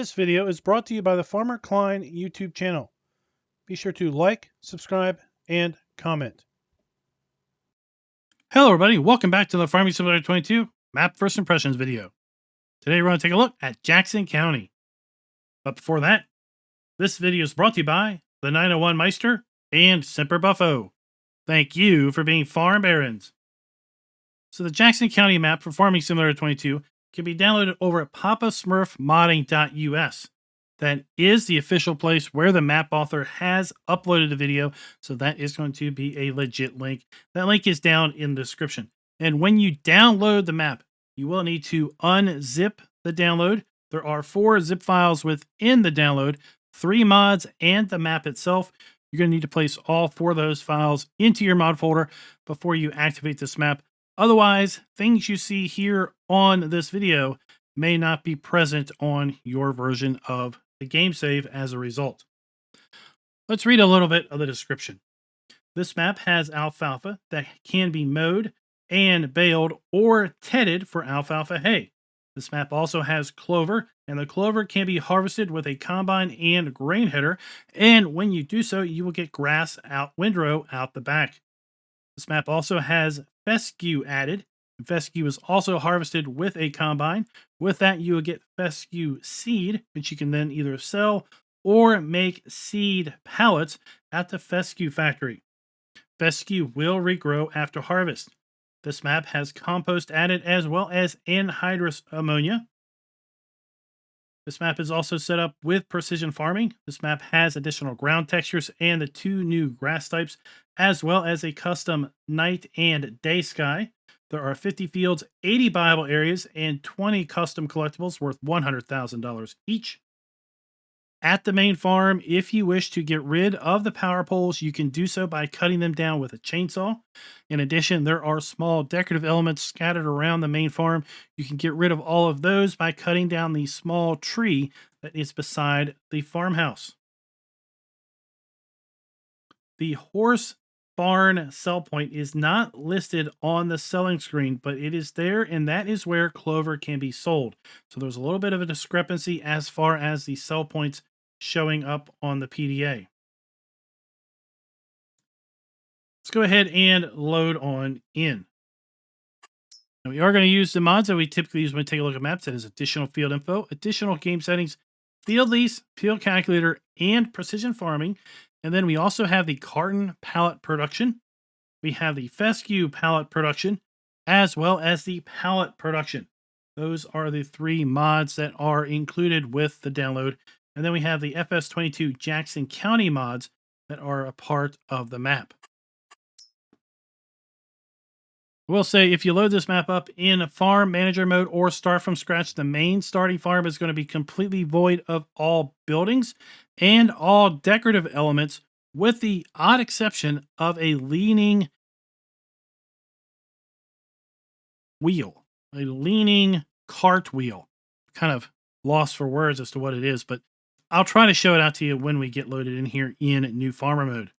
This video is brought to you by the FARMER-KLEIN YouTube channel. Be sure to like, subscribe, and comment. Hello everybody, welcome back to the Farming Simulator 22 Map First Impressions video. Today we're going to take a look at Jackson County. But before that, this video is brought to you by the 901 Meister and Semper Buffo. Thank you for being farm barons. So the Jackson County map for Farming Simulator 22 can be downloaded over at papasmurfmodding.us. That is the official place where the map author has uploaded the video, so that is going to be a legit link. That link is down in the description. And when you download the map, you will need to unzip the download. There are 4 zip files within the download, 3 mods, and the map itself. You're going to need to place all 4 of those files into your mod folder before you activate this map. Otherwise, things you see here on this video may not be present on your version of the game save as a result. Let's read a little bit of the description. This map has alfalfa that can be mowed and baled or tedded for alfalfa hay. This map also has clover, and the clover can be harvested with a combine and grain header, and when you do so, you will get grass windrow out the back. This map also has fescue added. Fescue is also harvested with a combine. With that, you will get fescue seed, which you can then either sell or make seed pallets at the fescue factory. Fescue will regrow after harvest. This map has compost added as well as anhydrous ammonia. This map is also set up with precision farming. This map has additional ground textures and the 2 new grass types, as well as a custom night and day sky. There are 50 fields, 80 buyable areas, and 20 custom collectibles worth $100,000 each. At the main farm, if you wish to get rid of the power poles, you can do so by cutting them down with a chainsaw. In addition, there are small decorative elements scattered around the main farm. You can get rid of all of those by cutting down the small tree that is beside the farmhouse. The horse barn sell point is not listed on the selling screen, but it is there, and that is where clover can be sold. So there's a little bit of a discrepancy as far as the sell points showing up on the PDA. Let's go ahead and load on in. Now we are going to use the mods that we typically use when we take a look at maps. That is additional field info, additional game settings, field lease, field calculator, and precision farming. And then we also have the carton pallet production. We have the fescue pallet production, as well as the pallet production. Those are the 3 mods that are included with the download. And then we have the FS22 Jackson County mods that are a part of the map. I will say, if you load this map up in farm manager mode or start from scratch, the main starting farm is going to be completely void of all buildings and all decorative elements, with the odd exception of a leaning wheel, a leaning cart wheel. Kind of lost for words as to what it is, but I'll try to show it out to you when we get loaded in here in new farmer mode.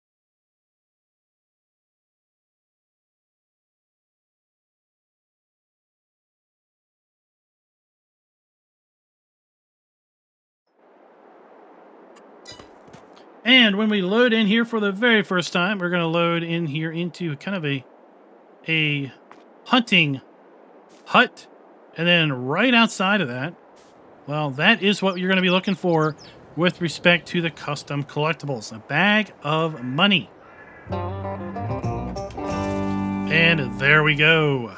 And when we load in here for the very first time, we're going to load in here into kind of a hunting hut. And then right outside of that, well, that is what you're going to be looking for with respect to the custom collectibles. A bag of money. And there we go.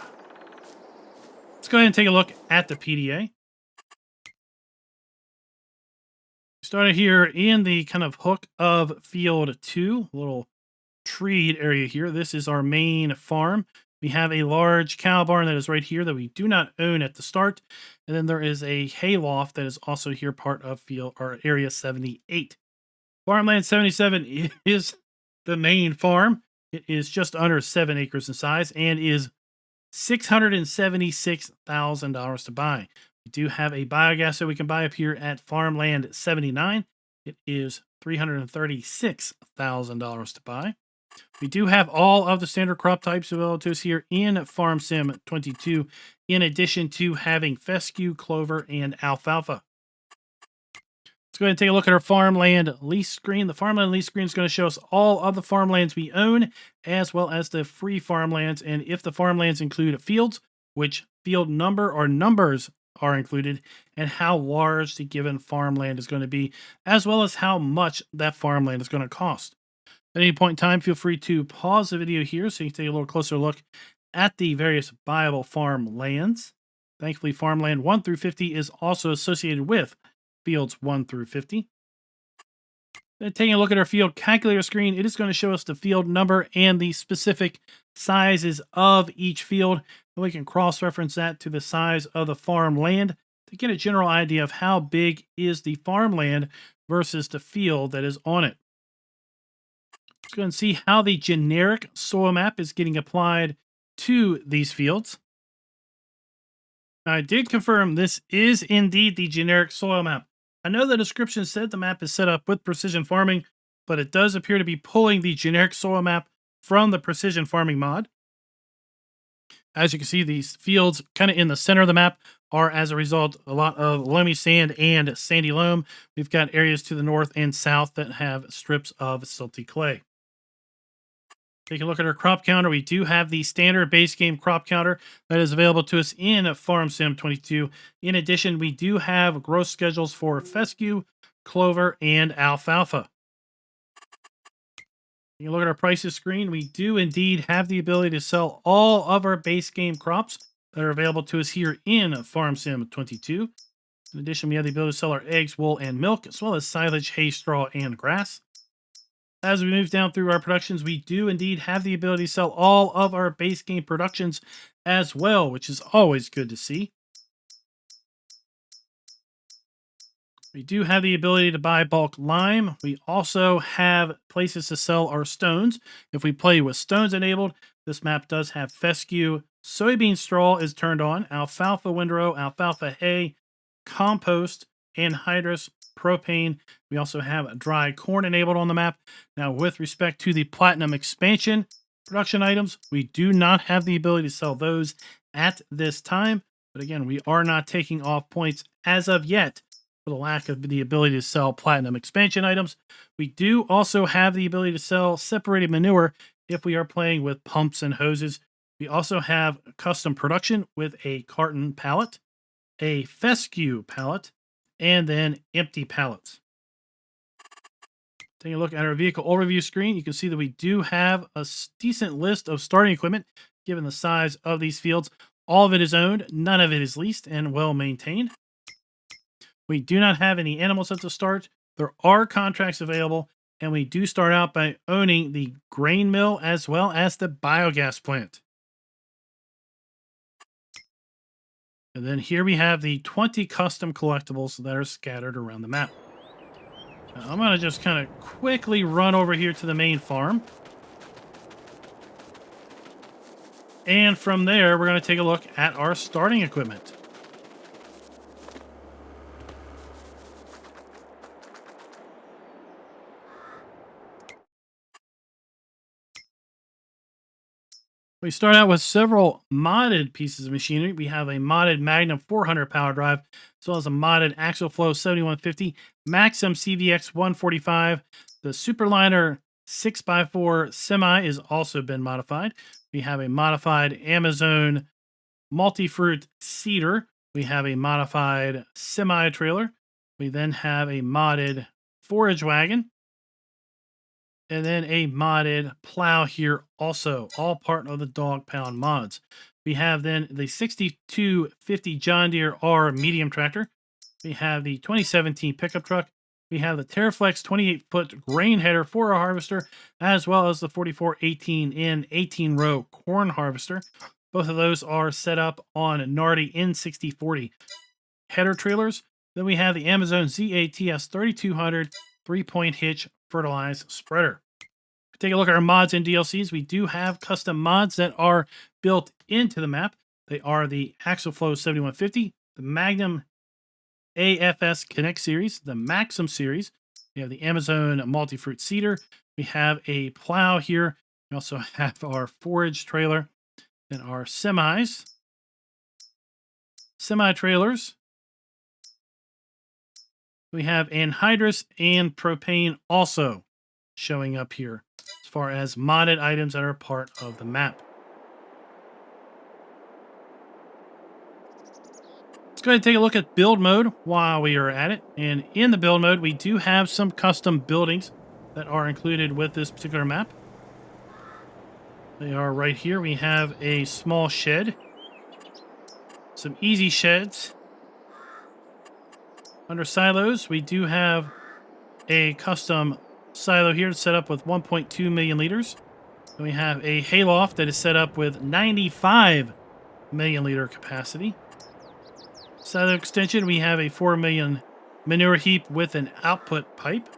Let's go ahead and take a look at the PDA. Started here in the kind of hook of field 2, little treed area here. This is our main farm. We have a large cow barn that is right here that we do not own at the start. And then there is a hay loft that is also here, part of field or area 78. Farmland 77 is the main farm. It is just under 7 acres in size and is $676,000 to buy. We do have a biogas that we can buy up here at Farmland 79. It is $336,000 to buy. We do have all of the standard crop types available to us here in Farm Sim 22, in addition to having fescue, clover, and alfalfa. Let's go ahead and take a look at our farmland lease screen. The farmland lease screen is going to show us all of the farmlands we own, as well as the free farmlands. And if the farmlands include fields, which field number or numbers are included, and how large the given farmland is going to be, as well as how much that farmland is going to cost. At any point in time, feel free to pause the video here so you can take a little closer look at the various buyable farmlands. Thankfully, farmland 1 through 50 is also associated with fields 1 through 50. Then taking a look at our field calculator screen, it is going to show us the field number and the specific sizes of each field. And we can cross-reference that to the size of the farmland to get a general idea of how big is the farmland versus the field that is on it. Let's go and see how the generic soil map is getting applied to these fields. Now, I did confirm this is indeed the generic soil map. I know the description said the map is set up with precision farming, but it does appear to be pulling the generic soil map from the precision farming mod. As you can see, these fields kind of in the center of the map are, as a result, a lot of loamy sand and sandy loam. We've got areas to the north and south that have strips of silty clay. Take a look at our crop counter. We do have the standard base game crop counter that is available to us in Farm Sim 22. In addition, we do have growth schedules for fescue, clover, and alfalfa. You can look at our prices screen. We do indeed have the ability to sell all of our base game crops that are available to us here in Farm Sim 22. In addition, we have the ability to sell our eggs, wool, and milk, as well as silage, hay, straw, and grass. As we move down through our productions, we do indeed have the ability to sell all of our base game productions as well, which is always good to see. We do have the ability to buy bulk lime. We also have places to sell our stones. If we play with stones enabled, this map does have fescue. Soybean straw is turned on, alfalfa windrow, alfalfa hay, compost, anhydrous, propane. We also have dry corn enabled on the map. Now, with respect to the platinum expansion production items, we do not have the ability to sell those at this time. But again, we are not taking off points as of yet for the lack of the ability to sell platinum expansion items. We do also have the ability to sell separated manure if we are playing with pumps and hoses. We also have custom production with a carton pallet, a fescue pallet, and then empty pallets. Taking a look at our vehicle overview screen, you can see that we do have a decent list of starting equipment given the size of these fields. All of it is owned, none of it is leased and well maintained. We do not have any animals at the start. There are contracts available, and we do start out by owning the grain mill as well as the biogas plant. And then here we have the 20 custom collectibles that are scattered around the map. Now, I'm going to just kind of quickly run over here to the main farm. And from there, we're going to take a look at our starting equipment. We start out with several modded pieces of machinery. We have a modded Magnum 400 power drive, as well as a modded Axle Flow 7150, Maxim CVX 145. The Superliner 6x4 semi has also been modified. We have a modified Amazon multi-fruit seeder. We have a modified semi-trailer. We then have a modded forage wagon. And then a modded plow here also, all part of the Dog Pound mods. We have then the 6250 John Deere R medium tractor. We have the 2017 pickup truck. We have the Terraflex 28-foot grain header for a harvester, as well as the 4418N 18-row corn harvester. Both of those are set up on Nardi N6040 header trailers. Then we have the Amazon ZATS 3200 3-point hitch fertilized spreader. Take a look at our mods and DLCs. We do have custom mods that are built into the map. They are the Axle Flow 7150, the Magnum AFS Connect series, the Maxim series. We have the Amazon multi-fruit seeder. We have a plow here. We also have our forage trailer and our semis, semi-trailers, We have anhydrous and propane also showing up here as far as modded items that are part of the map. Let's go ahead and take a look at build mode while we are at it. And in the build mode, we do have some custom buildings that are included with this particular map. They are right here. We have a small shed, some easy sheds. Under silos, we do have a custom silo here set up with 1.2 million liters. And we have a hayloft that is set up with 95 million liter capacity. Silo extension, we have a 4 million manure heap with an output pipe.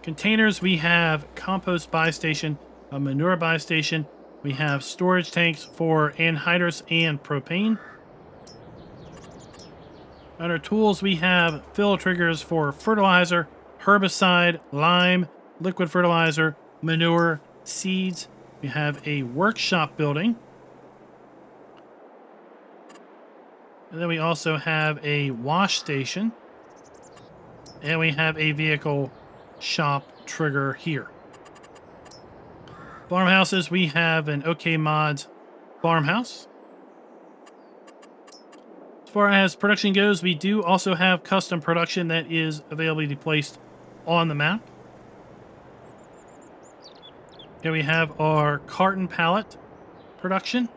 Containers, we have compost buy station, a manure buy station. We have storage tanks for anhydrous and propane. Under tools, we have fill triggers for fertilizer, herbicide, lime, liquid fertilizer, manure, seeds. We have a workshop building. And then we also have a wash station. And we have a vehicle shop trigger here. Farmhouses, we have an OK Mods farmhouse. As far as production goes, we do also have custom production that is available to be placed on the map. Here we have our carton pallet production.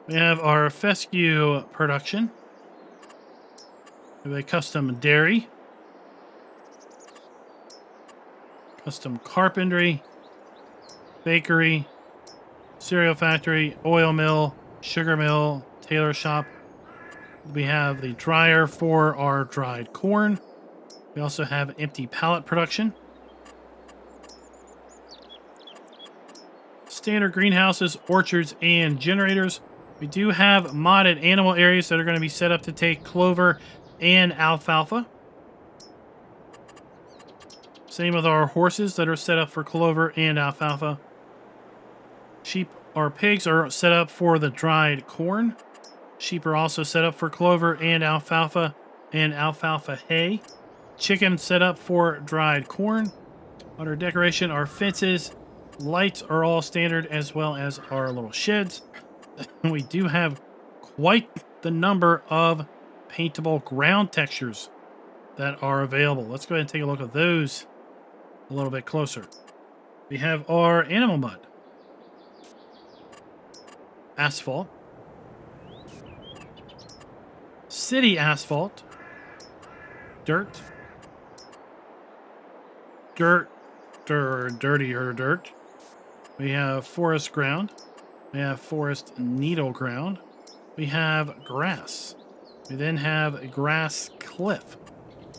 We have our fescue production. We have a custom dairy. Custom carpentry. Bakery. Cereal factory. Oil mill. Sugar mill. Tailor shop. We have the dryer for our dried corn. We also have empty pallet production. Standard greenhouses, orchards, and generators. We do have modded animal areas that are going to be set up to take clover and alfalfa. Same with our horses that are set up for clover and alfalfa. Sheep or pigs are set up for the dried corn. Sheep are also set up for clover and alfalfa hay. Chicken set up for dried corn. Under decoration, our fences, lights are all standard, as well as our little sheds. We do have quite the number of paintable ground textures that are available. Let's go ahead and take a look at those a little bit closer. We have our animal mud, asphalt, city asphalt, dirt, dirtier dirt. We have forest ground. We have forest needle ground. We have grass. We then have grass cliff.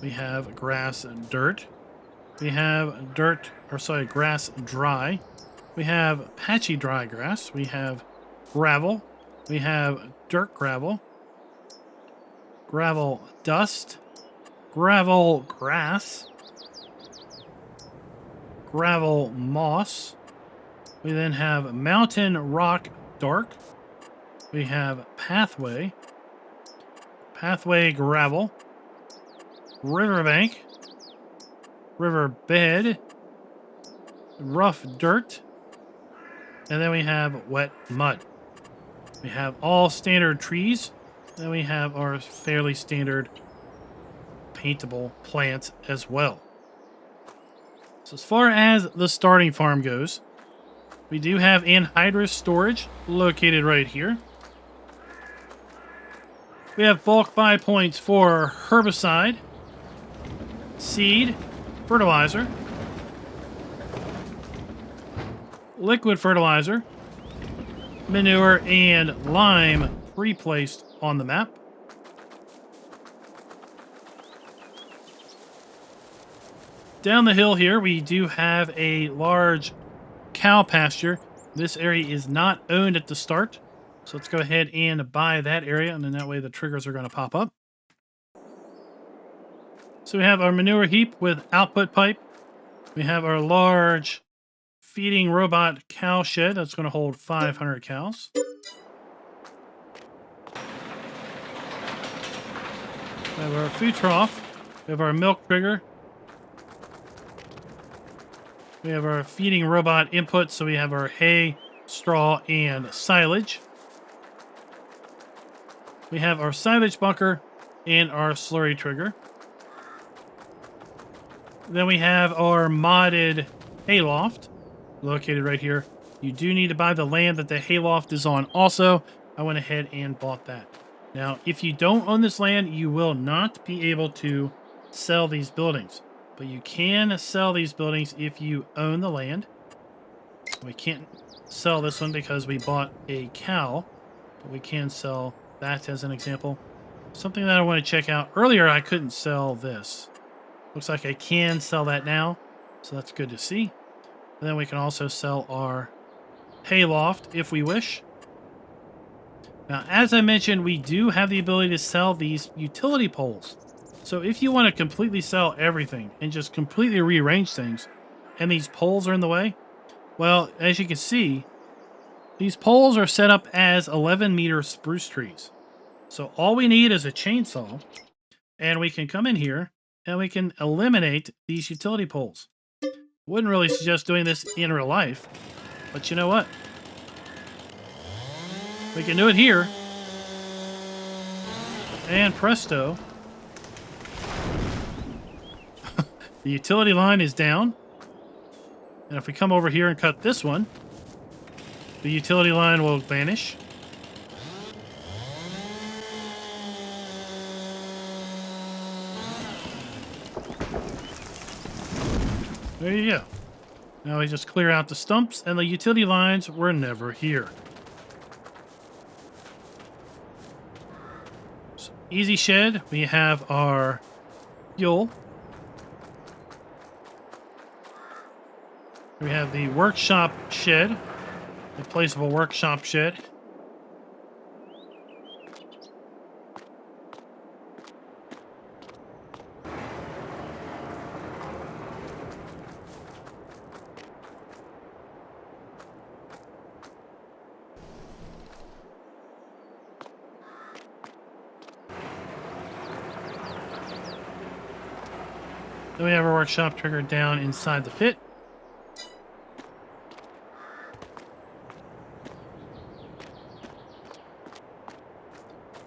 We have grass dirt. We have grass dry. We have patchy dry grass. We have gravel. We have dirt gravel. Gravel dust. Gravel grass. Gravel moss. We then have mountain rock dark. We have pathway. Pathway gravel. Riverbank. Riverbed. Rough dirt. And then we have wet mud. We have all standard trees. Then we have our fairly standard paintable plants as well. So as far as the starting farm goes, we do have anhydrous storage located right here. We have bulk buy points for herbicide, seed, fertilizer, liquid fertilizer, manure, and lime pre-placed on the map. Down the hill here, we do have a large cow pasture. This area is not owned at the start, so let's go ahead and buy that area, and then that way the triggers are going to pop up. So we have our manure heap with output pipe. We have our large feeding robot cow shed that's going to hold 500 cows. We have our food trough. We have our milk trigger. We have our feeding robot input, so we have our hay, straw, and silage. We have our silage bunker and our slurry trigger. Then we have our modded hayloft located right here. You do need to buy the land that the hayloft is on also. I went ahead and bought that. Now, if you don't own this land, you will not be able to sell these buildings. But you can sell these buildings if you own the land. We can't sell this one because we bought a cow, but we can sell that as an example. Something that I want to check out. Earlier, I couldn't sell this. Looks like I can sell that now, so that's good to see. And then we can also sell our hayloft if we wish. Now, as I mentioned, we do have the ability to sell these utility poles. So if you want to completely sell everything and just completely rearrange things, and these poles are in the way, well, as you can see, these poles are set up as 11-meter spruce trees. So all we need is a chainsaw, and we can come in here, and we can eliminate these utility poles. Wouldn't really suggest doing this in real life, but you know what? We can do it here. And presto. The utility line is down. And if we come over here and cut this one, the utility line will vanish. There you go. Now we just clear out the stumps, and the utility lines were never here. So, easy shed. We have our fuel. We have the workshop shed, a placeable workshop shed. Then we have our workshop trigger down inside the pit.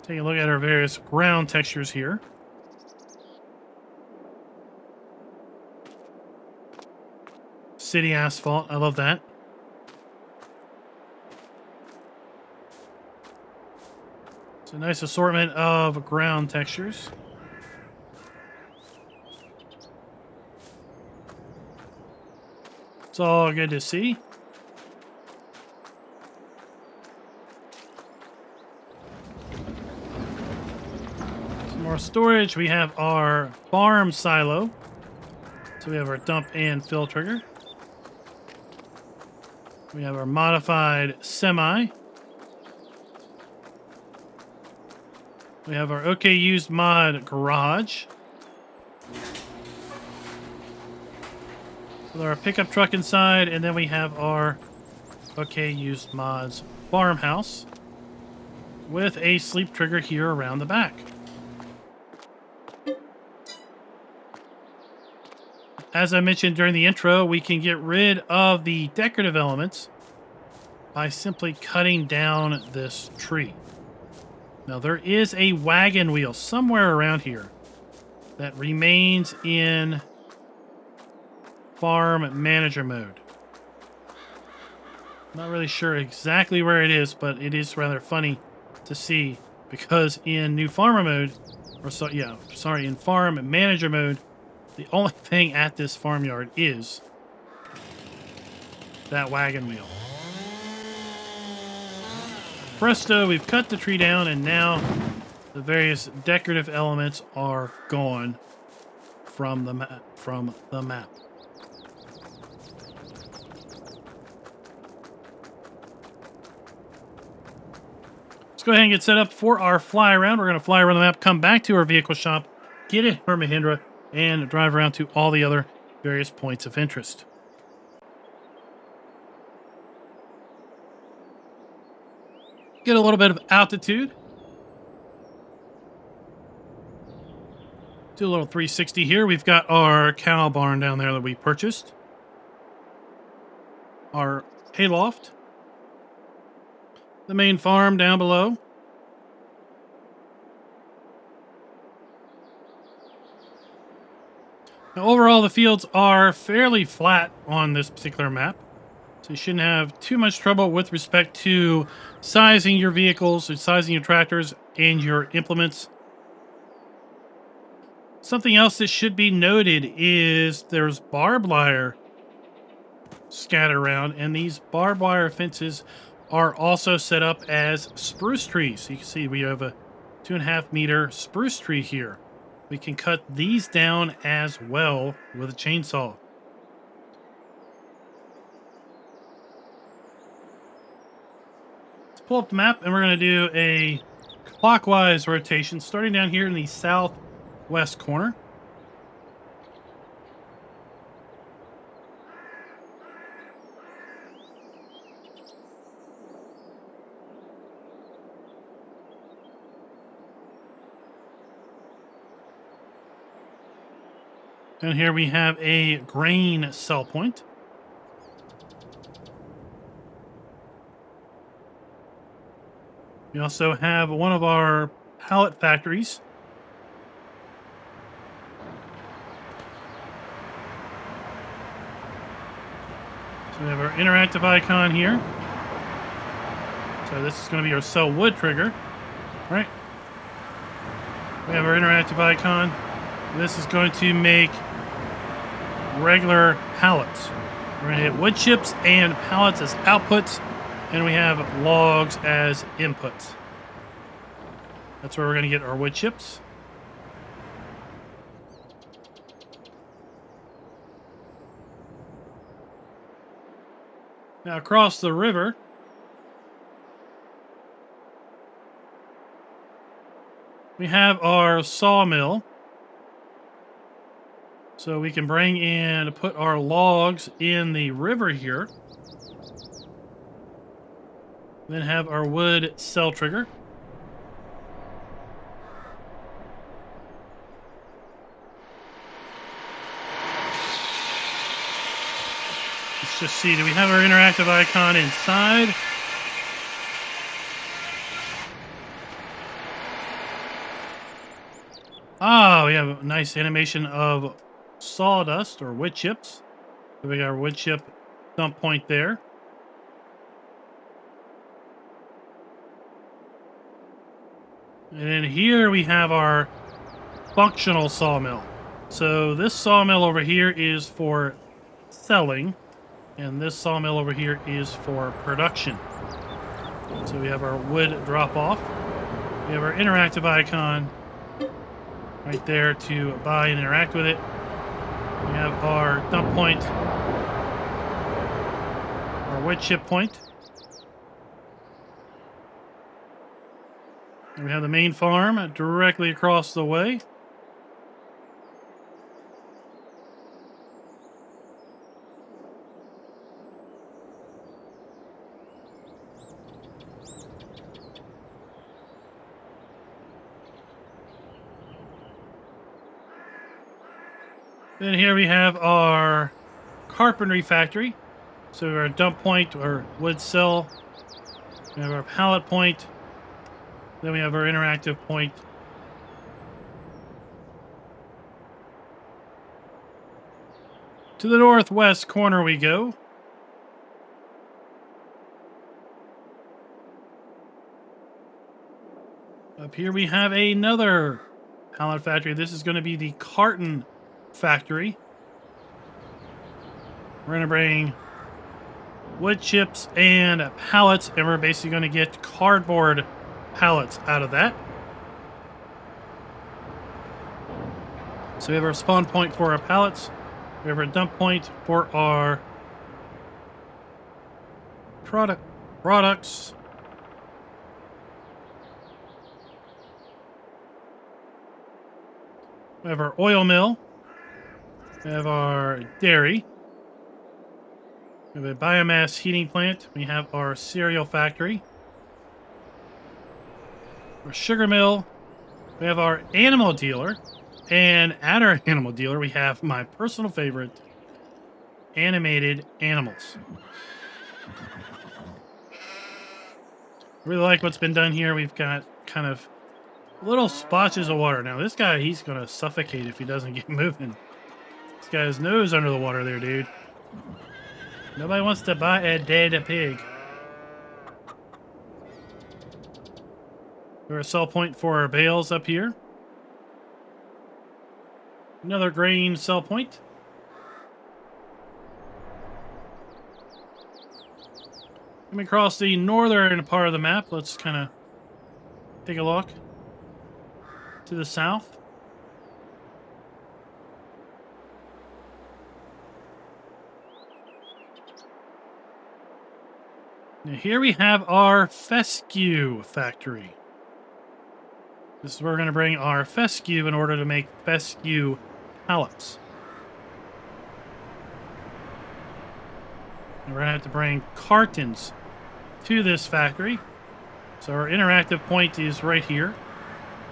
Take a look at our various ground textures here. City asphalt, I love that. It's a nice assortment of ground textures. It's all good to see. Some more storage. We have our farm silo. So we have our dump and fill trigger. We have our modified semi. We have our OK Used Mod garage. With our pickup truck inside, and then we have our OK Used Mods farmhouse with a sleep trigger here around the back. As I mentioned during the intro, we can get rid of the decorative elements by simply cutting down this tree. Now, there is a wagon wheel somewhere around here that remains in farm manager mode. Not really sure exactly where it is, but it is rather funny to see because in new farmer mode, in farm manager mode, the only thing at this farmyard is that wagon wheel. Presto, we've cut the tree down, and now the various decorative elements are gone from the map. Let's go ahead and get set up for our fly around. We're going to fly around the map, come back to our vehicle shop, get in our Mahindra, and drive around to all the other various points of interest. Get a little bit of altitude. Do a little 360 here. We've got our cow barn down there that we purchased. Our hayloft. The main farm down below. Now, overall, the fields are fairly flat on this particular map. So you shouldn't have too much trouble with respect to sizing your vehicles, or sizing your tractors, and your implements. Something else that should be noted is there's barbed wire scattered around, and these barbed wire fences are also set up as spruce trees. So you can see we have a 2.5 meter spruce tree here. We can cut these down as well with a chainsaw. Let's pull up the map, and we're going to do a clockwise rotation, starting down here in the southwest corner. And here we have a grain sell point. We also have one of our pallet factories. So we have our interactive icon here. So this is going to be our sell wood trigger, right? We have our interactive icon. This is going to make regular pallets. We're going to hit wood chips and pallets as outputs, and we have logs as inputs. That's where we're going to get our wood chips. Now across the river, we have our sawmill. So we can bring in, put our logs in the river here. Then have our wood cell trigger. Let's just see, do we have our interactive icon inside? Ah, we have a nice animation of sawdust or wood chips. So we got our wood chip dump point there. And then here we have our functional sawmill. So this sawmill over here is for selling, and this sawmill over here is for production. So we have our wood drop off. We have our interactive icon right there to buy and interact with it. We have our dump point, our wood chip point. And we have the main farm directly across the way. Then here we have our carpentry factory. So we have our dump point, our wood cell. We have our pallet point. Then we have our interactive point. To the northwest corner we go. Up here we have another pallet factory. This is going to be the carton factory. We're going to bring wood chips and pallets, and we're basically going to get cardboard pallets out of that. So we have our spawn point for our pallets. We have our dump point for our products. We have our oil mill. We have our dairy. We have a biomass heating plant. We have our cereal factory. Our sugar mill. We have our animal dealer. And at our animal dealer, we have my personal favorite, animated animals. Really like what's been done here. We've got kind of little splotches of water. Now, this guy, he's going to suffocate if he doesn't get moving. This guy's nose under the water there, dude. Nobody wants to buy a dead pig. There's a sell point for our bales up here. Another grain sell point. Coming across the northern part of the map, let's kind of take a look to the south. Now here we have our fescue factory. This is where we're going to bring our fescue in order to make fescue pallets. And we're going to have to bring cartons to this factory. So our interactive point is right here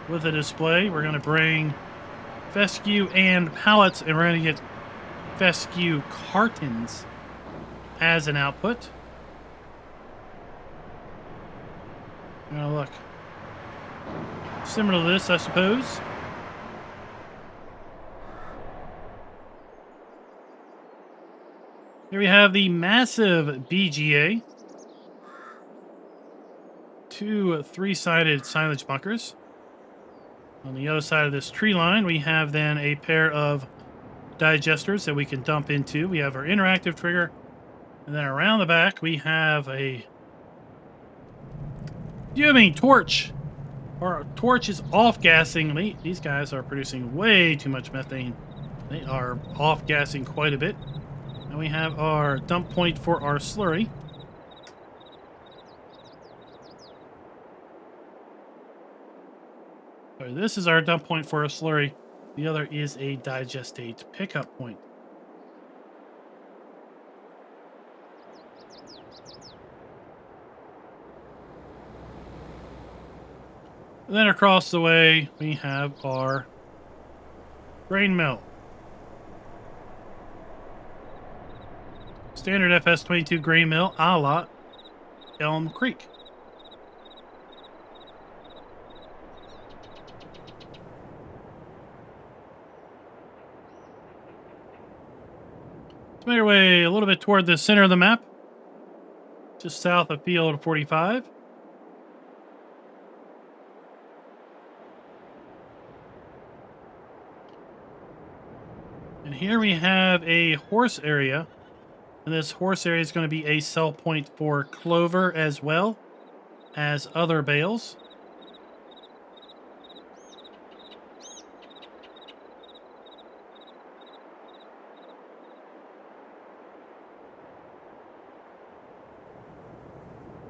with a display. We're going to bring fescue and pallets, and we're going to get fescue cartons as an output. Now look. Similar to this, I suppose. Here we have the massive BGA. 2 3-sided silage bunkers. On the other side of this tree line, we have then a pair of digesters that we can dump into. We have our interactive trigger. And then around the back, we have a fuming torch. Our torch is off-gassing. These guys are producing way too much methane. They are off-gassing quite a bit. And we have our dump point for our slurry. So this is our dump point for our slurry. The other is a digestate pickup point. And then across the way, we have our grain mill. Standard FS22 grain mill, a la Elm Creek. Let's make our way a little bit toward the center of the map, just south of Field 45. And here we have a horse area. And this horse area is going to be a sell point for clover as well as other bales.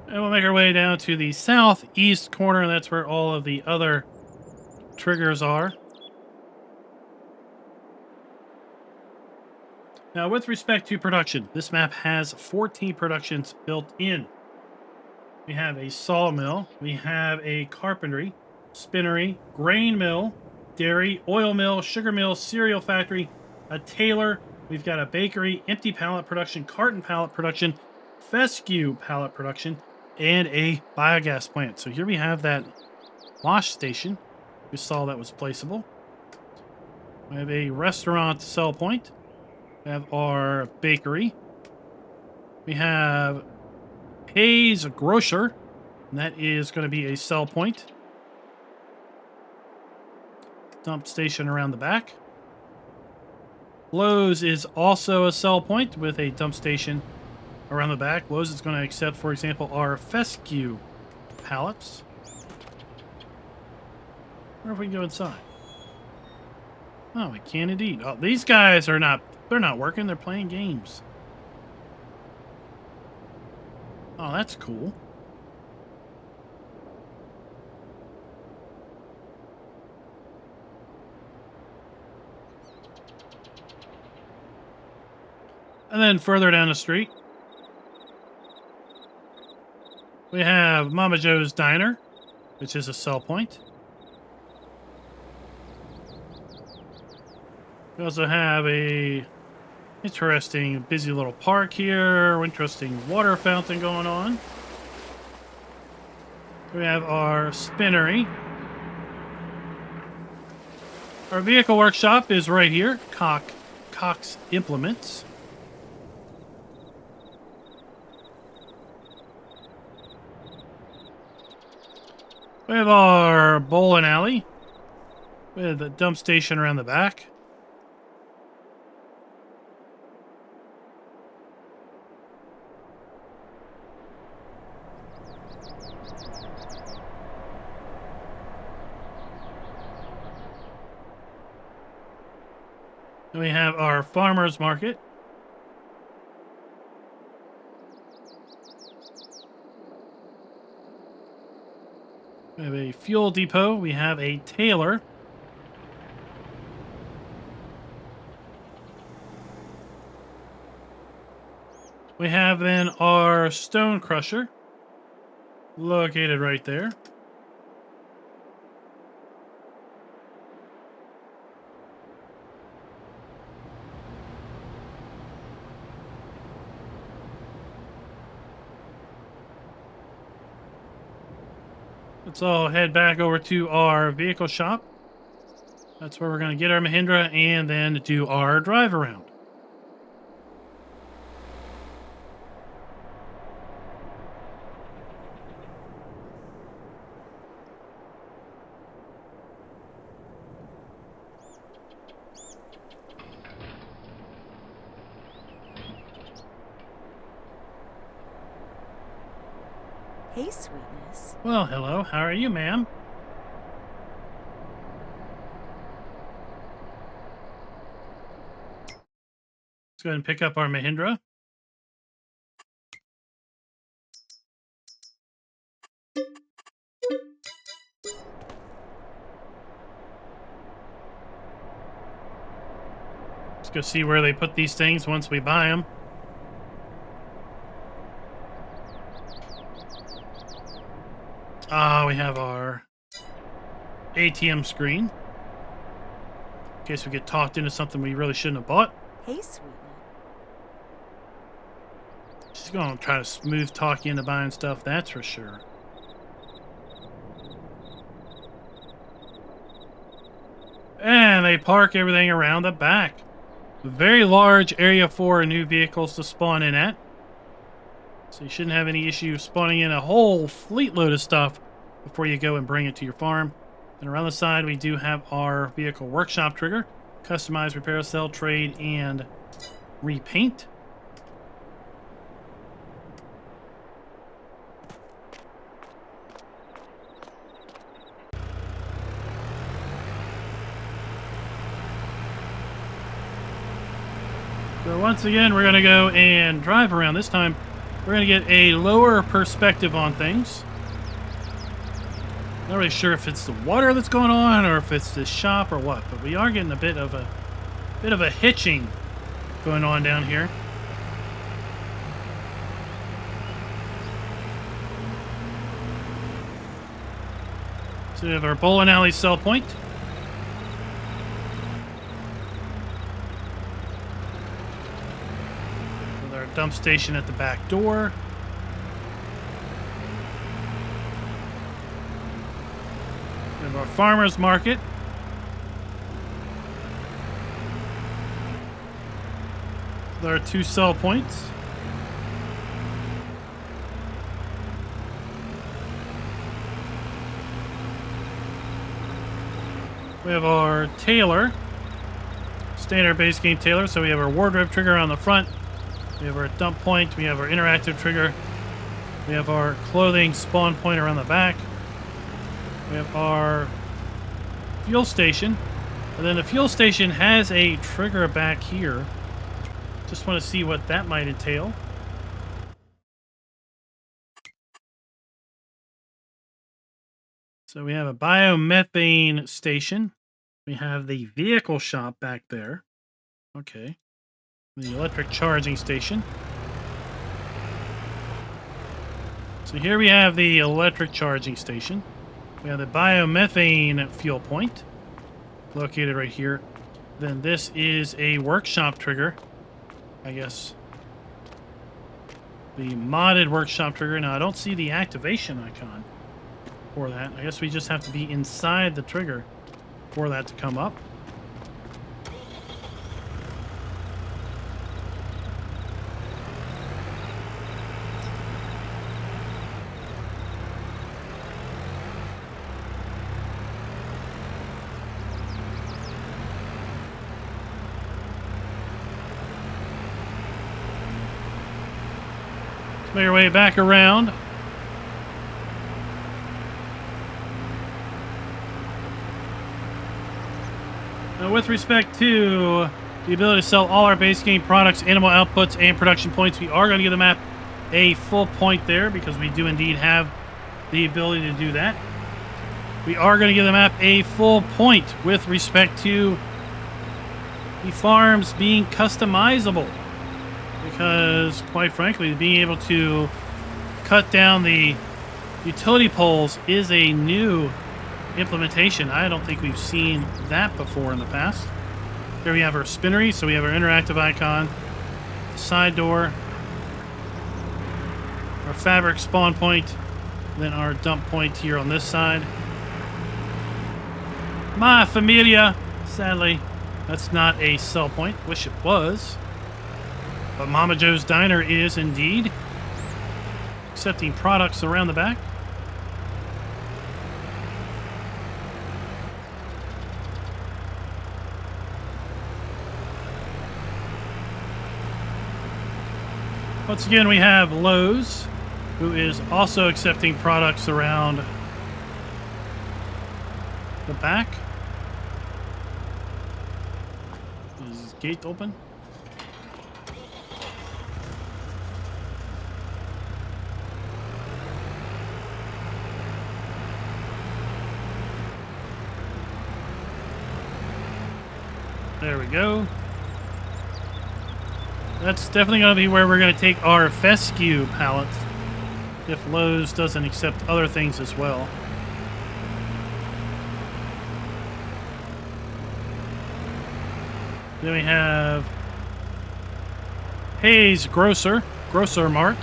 And we'll make our way down to the southeast corner. And that's where all of the other triggers are. Now, with respect to production, this map has 14 productions built in. We have a sawmill, we have a carpentry, spinnery, grain mill, dairy, oil mill, sugar mill, cereal factory, a tailor, we've got a bakery, empty pallet production, carton pallet production, fescue pallet production, and a biogas plant. So here we have that wash station. We saw that was placeable. We have a restaurant sell point. We have our bakery. We have Hayes Grocer, and that is going to be a sell point. Dump station around the back. Lowe's is also a sell point with a dump station around the back. Lowe's is going to accept, for example, our fescue pallets. I wonder if we can go inside. Oh, we can indeed. Oh, these guys are not... They're not working. They're playing games. Oh, that's cool. And then further down the street, we have Mama Joe's Diner, which is a sell point. We also have a interesting, busy little park here. Interesting water fountain going on. We have our spinnery. Our vehicle workshop is right here. Cox Implements. We have our bowling alley with a dump station around the back. Then we have our farmer's market. We have a fuel depot. We have a tailor. We have then our stone crusher, located right there. Let's all head back over to our vehicle shop. That's where we're going to get our Mahindra and then do our drive around. Hey, sweetness. Well, hello. How are you, ma'am? Let's go ahead and pick up our Mahindra. Let's go see where they put these things once we buy them. We have our ATM screen. In case we get talked into something we really shouldn't have bought. Hey, sweetness. She's going to try to smooth talk you into buying stuff, that's for sure. And they park everything around the back. A very large area for new vehicles to spawn in at. So you shouldn't have any issue spawning in a whole fleet load of stuff before you go and bring it to your farm. And around the side, we do have our vehicle workshop trigger. Customize, repair, sell, trade, and repaint. So once again, we're going to go and drive around. This time, we're going to get a lower perspective on things. Not really sure if it's the water that's going on or if it's the shop or what, but we are getting a bit of a hitching going on down here. So we have our bowling alley sell point. With our dump station at the back door. We have our farmer's market. There are 2 sell points. We have our tailor. Standard base game tailor. So we have our wardrobe trigger on the front. We have our dump point. We have our interactive trigger. We have our clothing spawn point around the back. We have our fuel station. And then the fuel station has a trigger back here. Just want to see what that might entail. So we have a biomethane station. We have the vehicle shop back there. Okay. The electric charging station. So here we have the electric charging station. We have the biomethane fuel point, located right here. Then this is a workshop trigger. I guess. The modded workshop trigger. Now, I don't see the activation icon for that. I guess we just have to be inside the trigger for that to come up. Let's make our way back around. Now, with respect to the ability to sell all our base game products, animal outputs, and production points, we are going to give the map a full point there because we do indeed have the ability to do that. We are going to give the map a full point with respect to the farms being customizable. Because, quite frankly, being able to cut down the utility poles is a new implementation. I don't think we've seen that before in the past. Here we have our spinnery, so we have our interactive icon, side door, our fabric spawn point, then our dump point here on this side. My familia. Sadly, that's not a sell point. Wish it was. But Mama Joe's Diner is indeed accepting products around the back. Once again, we have Lowe's, who is also accepting products around the back. Is this gate open? There we go. That's definitely going to be where we're going to take our fescue pallets if Lowe's doesn't accept other things as well. Then we have Hayes Grocer Mart.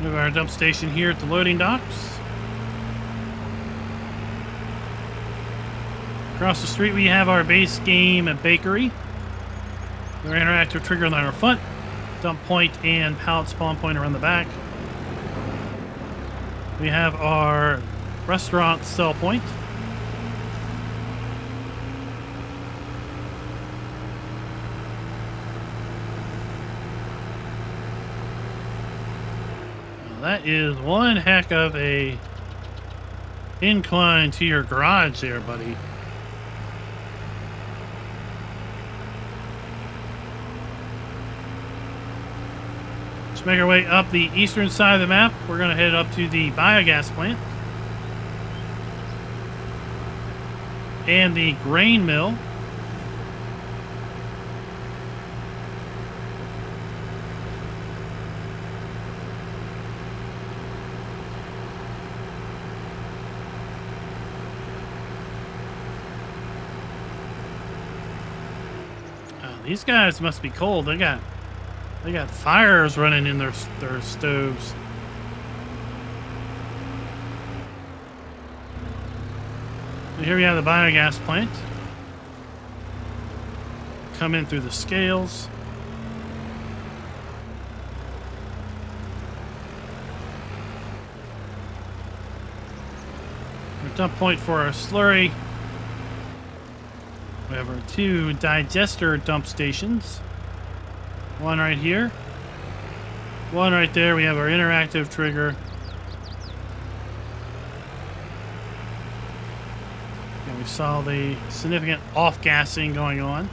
We have our dump station here at the loading docks. Across the street, we have our base game bakery. Our interactive trigger on our front, dump point, and pallet spawn point around the back. We have our restaurant sell point. Now that is one heck of a incline to your garage there, buddy. Make our way up the eastern side of the map. We're going to head up to the biogas plant and the grain mill. Oh, these guys must be cold. They got fires running in their stoves. So here we have the biogas plant. Come in through the scales. Our dump point for our slurry. We have our two digester dump stations. One right here. One right there. We have our interactive trigger. And we saw the significant off-gassing going on.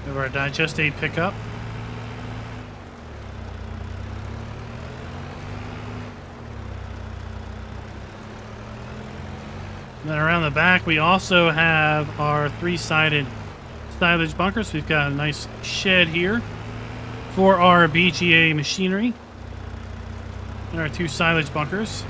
We have our digestate pickup. And then around the back, we also have our three-sided silage bunkers. We've got a nice shed here for our BGA machinery and our two silage bunkers.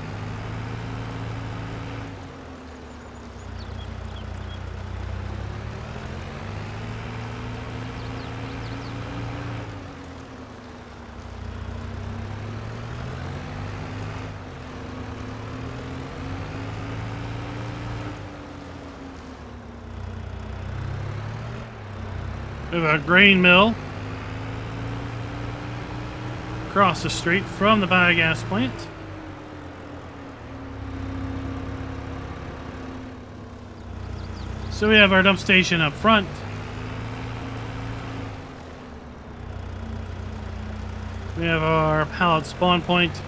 We have a grain mill across the street from the biogas plant. So we have our dump station up front. We have our pallet spawn point.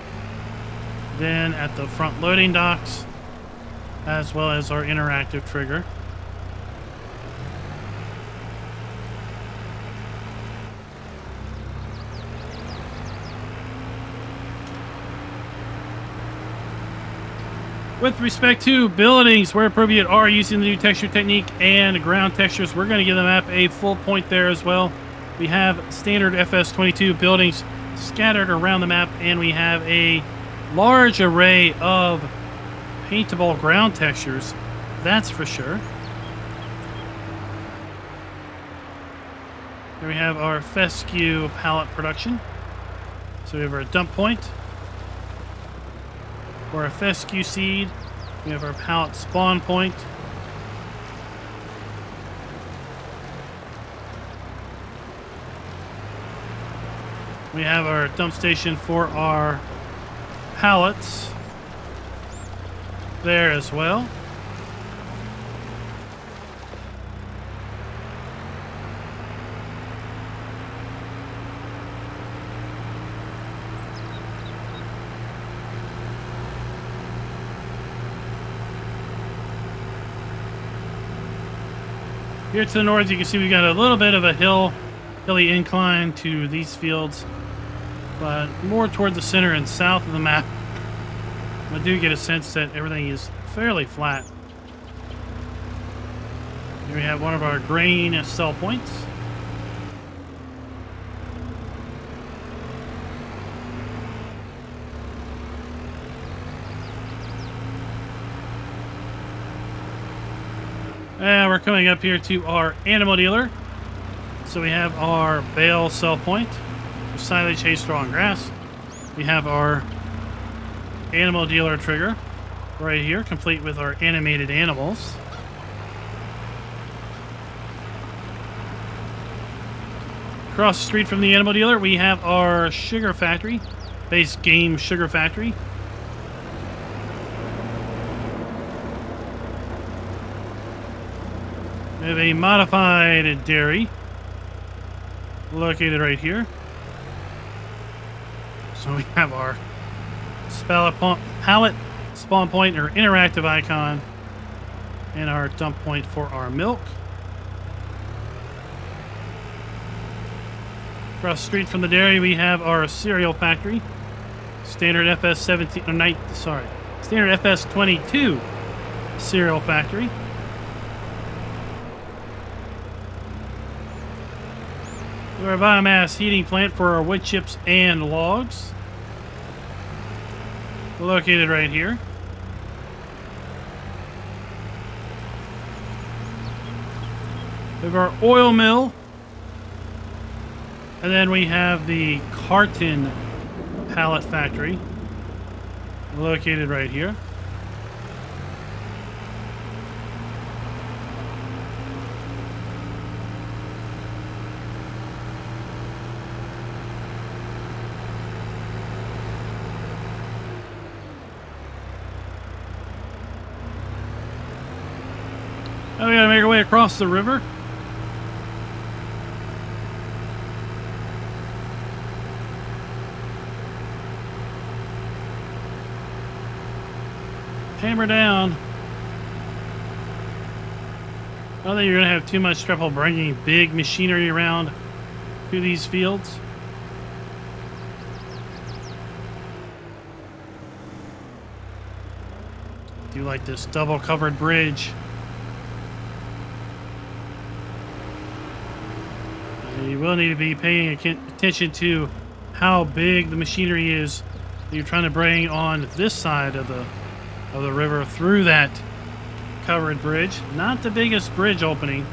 Then at the front loading docks, as well as our interactive trigger. With respect to buildings, where appropriate, are using the new texture technique and ground textures. We're going to give the map a full point there as well. We have standard FS22 buildings scattered around the map, and we have a large array of paintable ground textures. That's for sure. Here we have our fescue pallet production. So we have our dump point. For our fescue seed, we have our pallet spawn point. We have our dump station for our pallets there as well. Here to the north, you can see we got a little bit of a hilly incline to these fields, but more toward the center and south of the map, I do get a sense that everything is fairly flat. Here we have one of our grain sell points. And we're coming up here to our animal dealer. So we have our bale sell point for silage, hay, straw, and grass. We have our animal dealer trigger right here, complete with our animated animals. Across the street from the animal dealer, we have our sugar factory, base game sugar factory. We have a modified dairy located right here. So we have our pallet spawn point or interactive icon and our dump point for our milk. Across the street from the dairy, we have our cereal factory, standard FS17 standard FS22 cereal factory. Our biomass heating plant for our wood chips and logs, located right here. We have our oil mill, and then we have the carton pallet factory, located right here. Now we gotta make our way across the river. Hammer down. I don't think you're gonna have too much trouble bringing big machinery around to these fields. I do like this double covered bridge. You will need to be paying attention to how big the machinery is that you're trying to bring on this side of the river through that covered bridge. Not the biggest bridge opening.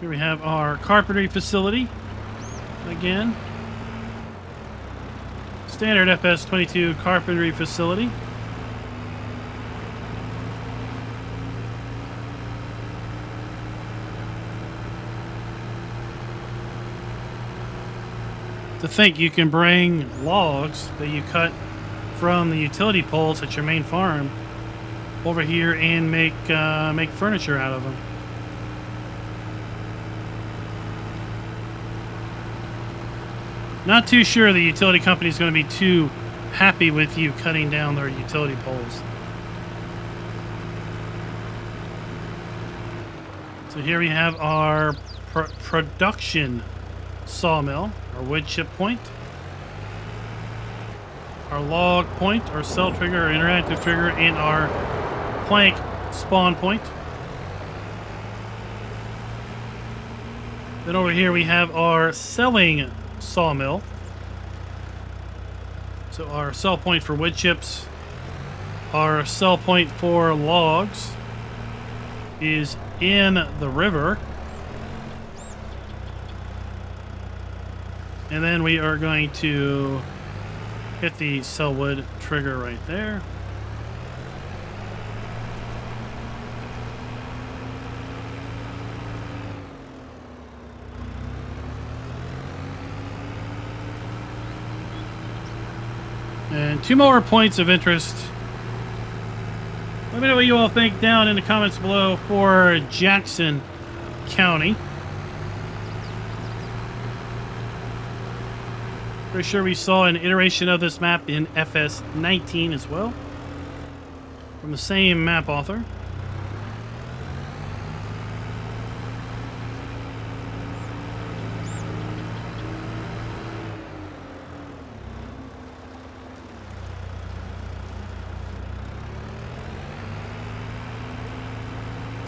Here we have our carpentry facility again. Standard FS22 carpentry facility. To think you can bring logs that you cut from the utility poles at your main farm over here and make furniture out of them. Not too sure the utility company is going to be too happy with you cutting down their utility poles. So here we have our production sawmill, our wood chip point, our log point, our cell trigger, our interactive trigger, and our plank spawn point. Then over here we have our selling sawmill. So our sell point for wood chips, our sell point for logs is in the river. And then we are going to hit the sell wood trigger right there. And 2 more points of interest. Let me know what you all think down in the comments below for Jackson County. Pretty sure we saw an iteration of this map in FS19 as well, from the same map author.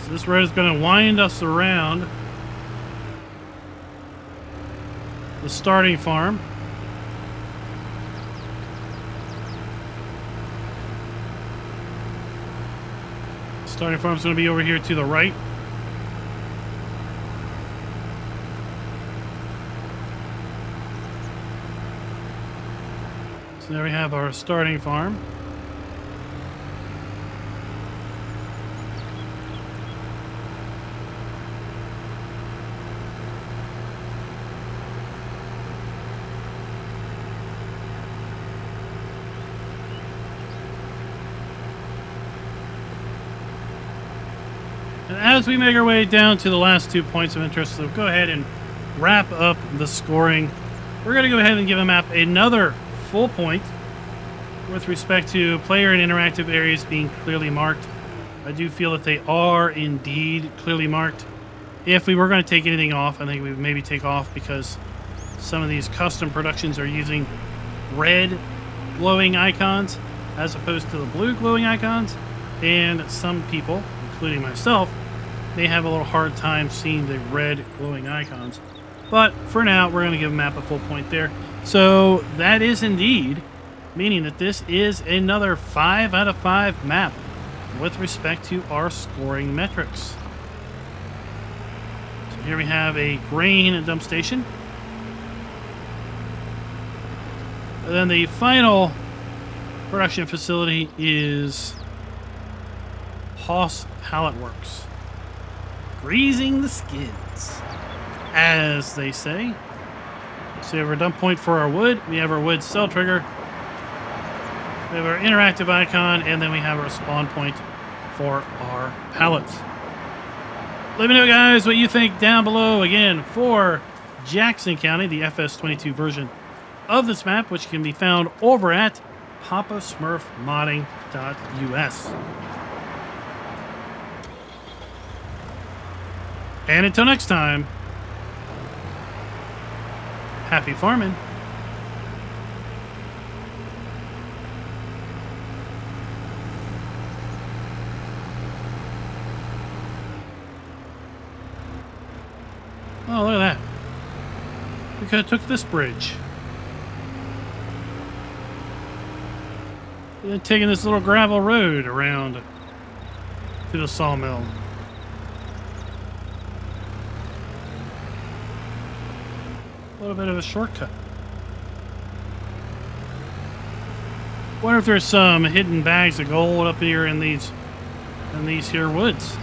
So this road is going to wind us around the starting farm. Starting farm is going to be over here to the right. So there we have our starting farm. And as we make our way down to the last 2 points of interest, so go ahead and wrap up the scoring. We're going to go ahead and give a map another full point with respect to player and interactive areas being clearly marked. I do feel that they are indeed clearly marked. If we were going to take anything off, I think we would maybe take off because some of these custom productions are using red glowing icons as opposed to the blue glowing icons, and some people, including myself, they have a little hard time seeing the red glowing icons. But for now, we're going to give a map a full point there. So that is indeed meaning that this is another 5 out of 5 map with respect to our scoring metrics. So here we have a grain dump station. And then the final production facility is Hoss Pallet Works. Greasing the skids, as they say. So we have our dump point for our wood. We have our wood cell trigger. We have our interactive icon, and then we have our spawn point for our pallets. Let me know, guys, what you think down below. Again, for Jackson County, the FS22 version of this map, which can be found over at papasmurfmodding.us. And until next time, happy farming. Oh, look at that. We could have took this bridge. And then taking this little gravel road around to the sawmill. A little bit of a shortcut. Wonder if there's some hidden bags of gold up here in these here woods.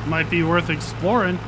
Might be worth exploring.